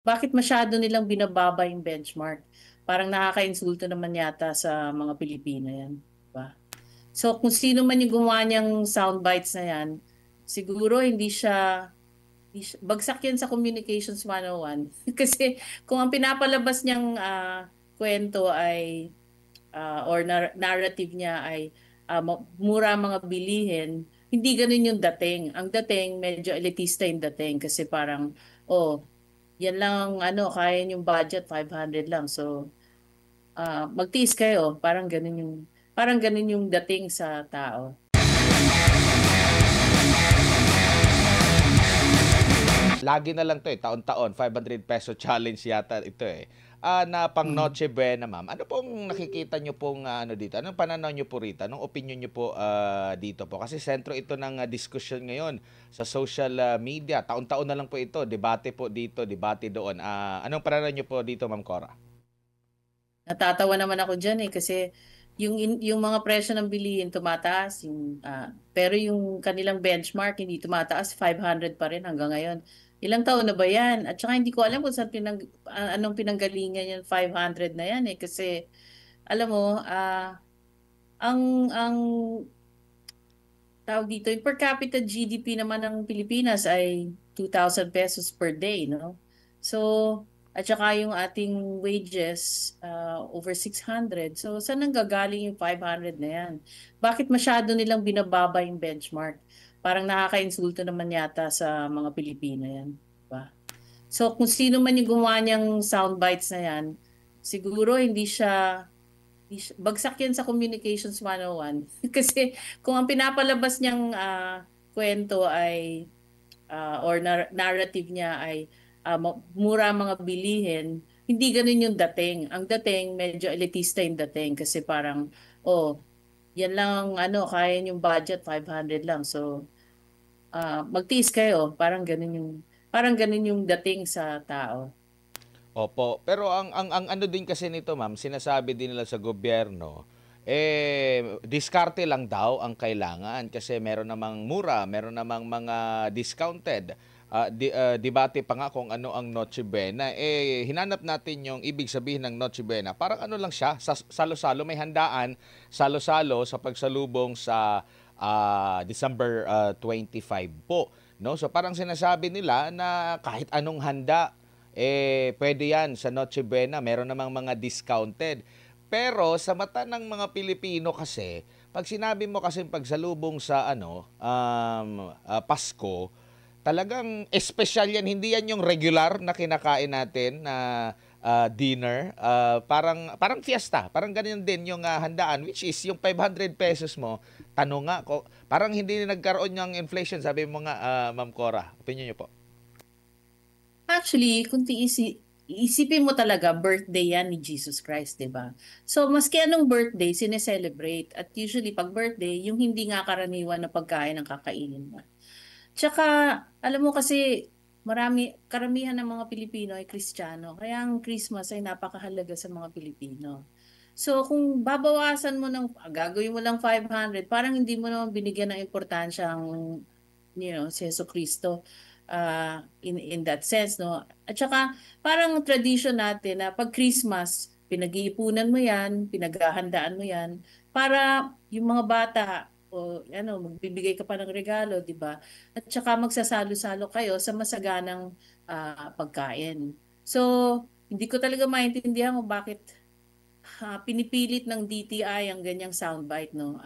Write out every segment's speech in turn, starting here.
Bakit masyado nilang binababa yung benchmark? Parang nakaka-insulto naman yata sa mga Pilipino yan, 'di ba? So kung sino man yung gumawa niyang soundbites na yan, siguro bagsak yan sa Communications 101. Kasi kung ang pinapalabas niyang kwento ay or narrative niya ay mura ang mga bilihin, hindi ganun yung dating. Ang dating, medyo elitista yung dating kasi parang, oh, yan lang ang kaya yung budget, 500 lang. So, magtiis kayo. Parang ganun yung dating sa tao. Lagi na lang 'to, eh, taon-taon, ₱500 challenge yata ito, eh. Na pang Mm. Noche Buena, ma'am. Ano pong nakikita niyo pong, ano dito, anong pananaw niyo po rito? Anong opinyon niyo po, dito po? Kasi sentro ito ng, diskusyon ngayon sa social, media. Taon-taon na lang po ito, debate po dito, debate doon. Anong pananaw niyo po dito, Ma'am Cora? Natatawa naman ako diyan kasi yung mga presyo ng bilihin tumataas pero yung kanilang benchmark hindi tumataas, 500 pa rin hanggang ngayon. Ilang taon na ba 'yan? At saka hindi ko alam kung anong pinanggalingan yung 500 na 'yan kasi alam mo ang tawag dito, yung per capita GDP naman ng Pilipinas ay 2,000 pesos per day, no? So, at saka yung ating wages, over 600. So, saan nanggagaling yung 500 na yan? Bakit masyado nilang binababa yung benchmark? Parang nakaka-insulto naman yata sa mga Pilipino yan. Diba? So, kung sino man yung gumawa niyang soundbites na yan, siguro bagsak yan sa Communications 101. Kasi kung ang pinapalabas niyang kwento ay or narrative niya ay mura ang mga bilihin, hindi ganun yung dating. Ang dating, medyo elitista yung dating kasi parang, oh, yan lang ang kaya yung budget, 500 lang. So, magtiis kayo. Parang ganun yung dating sa tao. Opo, pero ang ano din kasi nito, ma'am, sinasabi din nila sa gobyerno, diskarte lang daw ang kailangan kasi meron namang mura, meron namang mga discounted. Debate pa nga kung ano ang Noche Buena. Hinanap natin yung ibig sabihin ng Noche Buena. Parang ano lang siya, salo-salo, may handaan, salo-salo sa pagsalubong sa December 25 po. No? So parang sinasabi nila na kahit anong handa pwede yan sa Noche Buena. Meron namang mga discounted. Pero sa mata ng mga Pilipino kasi, pag sinabi mo kasi pagsalubong sa Pasko, talagang espesyal yan. Hindi yan yung regular na kinakain natin na dinner. Parang fiesta. Parang ganyan din yung handaan, which is yung ₱500 mo. Tanong nga, parang hindi nagkaroon ng inflation. Sabi mo nga, Ma'am Cora. Opinion niyo po. Actually, kung isipin mo talaga, birthday yan ni Jesus Christ, di ba? So, maski anong birthday, sineselebrate. At usually, pag birthday, yung hindi nga karaniwan na pagkain ang kakainin mo. Tsaka, alam mo kasi, karamihan ng mga Pilipino ay Kristiyano. Kaya ang Christmas ay napakahalaga sa mga Pilipino. So, kung babawasan mo gagawin mo lang 500, parang hindi mo naman binigyan ng importansya si Yeso Cristo in that sense, no? At saka, parang tradition natin na pag Christmas, pinag-iipunan mo yan, pinaghahandaan mo yan, para yung mga bata, magbibigay ka pa ng regalo, di ba? At saka magsasalo-salo kayo sa masaganang pagkain. So, hindi ko talaga maintindihan kung bakit pinipilit ng DTI ang ganyang soundbite, no?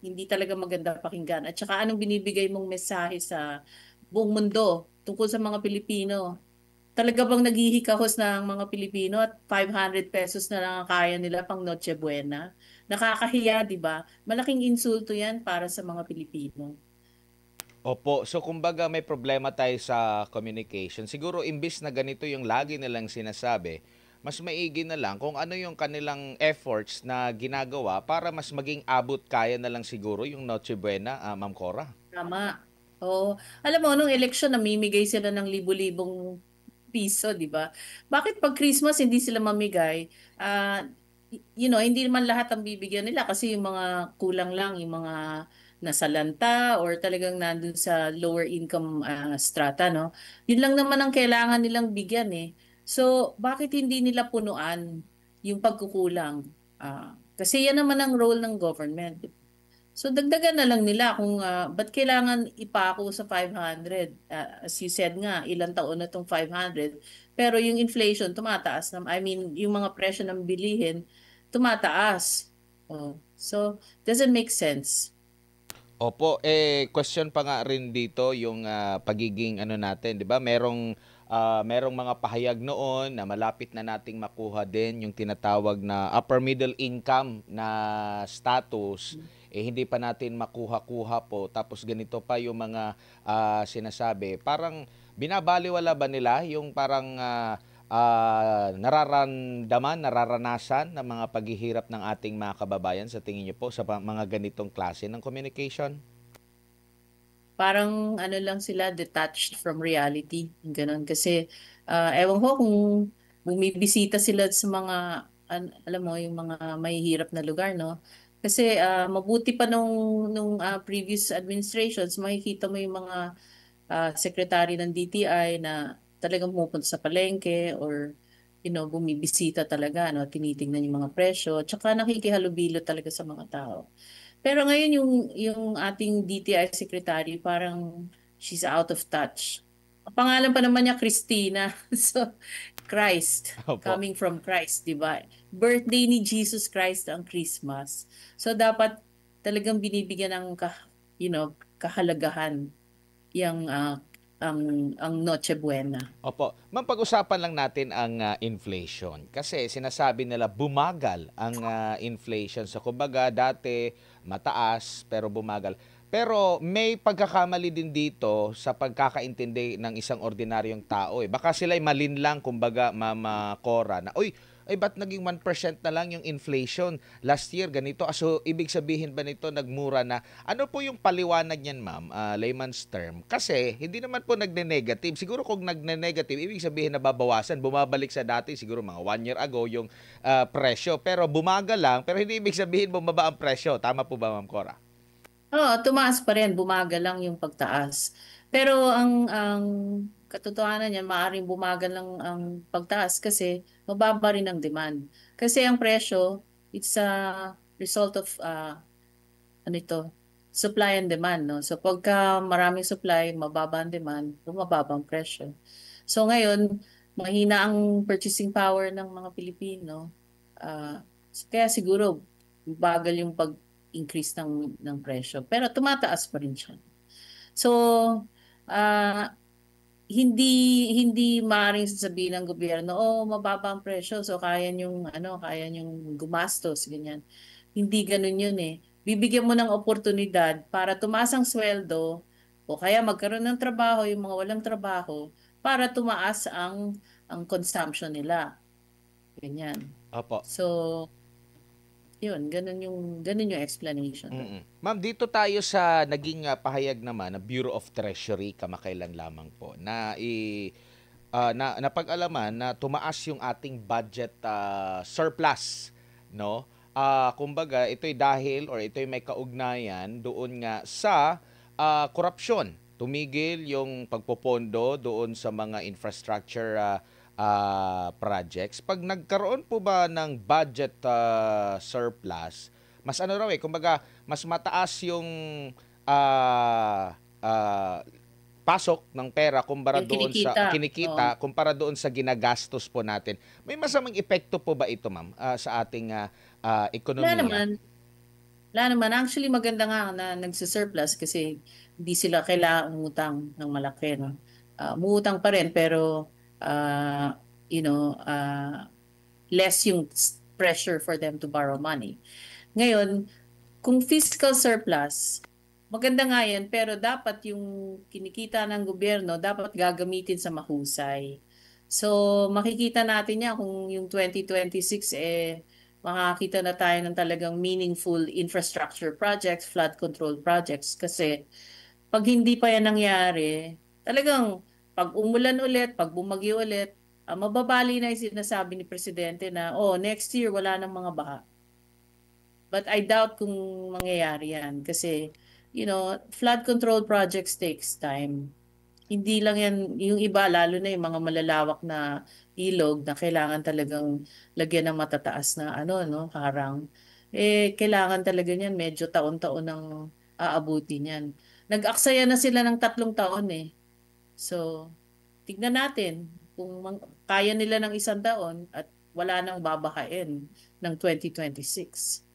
Hindi talaga maganda pakinggan. At saka anong binibigay mong mensahe sa buong mundo tungkol sa mga Pilipino? Talaga bang naghihikahos ng mga Pilipino at 500 pesos na lang ang kaya nila pang Noche Buena? Nakakahiya, di ba? Malaking insulto yan para sa mga Pilipino. Opo. So kumbaga may problema tayo sa communication. Siguro imbis na ganito yung lagi nilang sinasabi, mas maigi na lang kung ano yung kanilang efforts na ginagawa para mas maging abot kaya na lang siguro yung Noche Buena, Ma'am Cora. Tama. Oo. Alam mo, nung eleksyon, namimigay sila ng libu-libong piso, di ba? Bakit pag Christmas hindi sila mamigay? Hindi naman lahat ang bibigyan nila kasi yung mga kulang lang, yung mga nasalanta or talagang nandun sa lower income strata, no? Yun lang naman ang kailangan nilang bigyan eh. So, bakit hindi nila punuan yung pagkukulang? Kasi yan naman ang role ng government. So dagdagan na lang nila kung ba't kailangan ipako sa 500. As you said nga, ilang taon na itong 500. Pero yung inflation tumataas. I mean, yung mga presyo ng bilihin tumataas. So, doesn't make sense. Opo, question pa nga rin dito yung pagiging ano natin, 'di ba? Merong mga pahayag noon na malapit na nating makuha din yung tinatawag na upper middle income na status. Hindi pa natin makuha-kuha po. Tapos ganito pa yung mga sinasabi. Parang binabaliwala ba nila yung parang nararanasan ng mga paghihirap ng ating mga kababayan sa tingin niyo po sa mga ganitong klase ng communication? Parang ano lang sila, detached from reality. Ganon. Kasi, ewan ko kung bumibisita sila sa mga, alam mo, yung mga mahihirap na lugar, no? Kasi mabuti pa nung previous administrations, makikita mo yung mga secretary ng DTI na talagang pumupunta sa palengke or bumibisita talaga, no, tinitingnan yung mga presyo, tsaka nakikihalubilo talaga sa mga tao. Pero ngayon yung ating DTI secretary parang she's out of touch. Ang pangalan pa naman niya Christina. So Christ, Opo. coming from Christ, 'di ba? Birthday ni Jesus Christ ang Christmas. So dapat talagang binibigyan ng kahalagahan yung ang Noche Buena. Opo. Ma'am, pag-usapan lang natin ang inflation. Kasi sinasabi nila bumagal ang inflation. So kumbaga dati mataas pero bumagal. Pero may pagkakamali din dito sa pagkakaintindi ng isang ordinaryong tao. Baka sila'y malinlang, kumbaga, Mama Cora, na, uy, ay ba't naging 1% na lang yung inflation last year ganito? So ibig sabihin ba nito nagmura na? Ano po yung paliwanag niyan, ma'am? Layman's term. Kasi hindi naman po nagne-negative. Siguro kung nagne-negative, ibig sabihin na babawasan, bumabalik sa dati siguro mga 1 year ago yung presyo. Pero bumaga lang, pero hindi ibig sabihin bumaba ang presyo. Tama po ba, Ma'am Cora? Oo, tumaas pa rin, bumagal lang yung pagtaas. Pero ang katotohanan niyan, maaaring bumagal lang ang pagtaas kasi mababa rin ang demand. Kasi ang presyo, it's a result of ano ito, supply and demand, no? So pagka maraming supply, mababa ang demand, bumababa ang presyo. So ngayon, mahina ang purchasing power ng mga Pilipino. Kaya siguro bagal yung pag-increase ng presyo. Pero tumataas pa rin siya. So, ah, hindi hindi maaring sasabihin ng gobyerno, oh, mababa ang presyo, so kaya niyong gumastos, ganyan. Hindi ganun yun eh. Bibigyan mo ng oportunidad para tumaas ang sweldo o kaya magkaroon ng trabaho yung mga walang trabaho para tumaas ang consumption nila. Ganyan. Opo. So, yun, ganun yung explanation doon. Ma'am, dito tayo sa naging pahayag naman ng Bureau of Treasury kamakailan lamang po na napag-alaman na tumaas yung ating budget surplus, no? Kumbaga, ito'y dahil or ito'y may kaugnayan doon nga sa korupsyon. Tumigil yung pagpopondo doon sa mga infrastructure projects. Pag nagkaroon po ba ng budget surplus, mas ano raw kumbaga, mas mataas yung ah, ah, pasok ng pera kumpara Yung doon sa kinikita. Oo. kinikita kumpara doon sa ginagastos po natin. May masamang epekto po ba ito, ma'am, sa ating Wala ekonomiya? naman. Wala naman. Actually, maganda nga na nagsisurplus kasi hindi sila kailangang umutang ng malaki. No? Umutang pa rin pero uh, less yung pressure for them to borrow money. Ngayon, kung fiscal surplus, maganda nga yan pero dapat yung kinikita ng gobyerno dapat gagamitin sa mahusay. So, makikita natin yan kung yung 2026 makakita na tayo ng talagang meaningful infrastructure projects, flood control projects. Kasi pag hindi pa yan nangyari, talagang pag umulan ulit, pag bumagyo ulit, mababali na yung sinasabi ni Presidente na, oh, next year wala nang mga baha. But I doubt kung mangyayari yan kasi, flood control projects takes time. Hindi lang yan, yung iba, lalo na yung mga malalawak na ilog na kailangan talagang lagyan ng matataas na no, harang. Kailangan talaga niyan, medyo taon-taon ang aabuti niyan. Nag-aksaya na sila ng 3 taon eh. So, tignan natin kung kaya nila ng 1 taon at wala nang babahain ng 2026.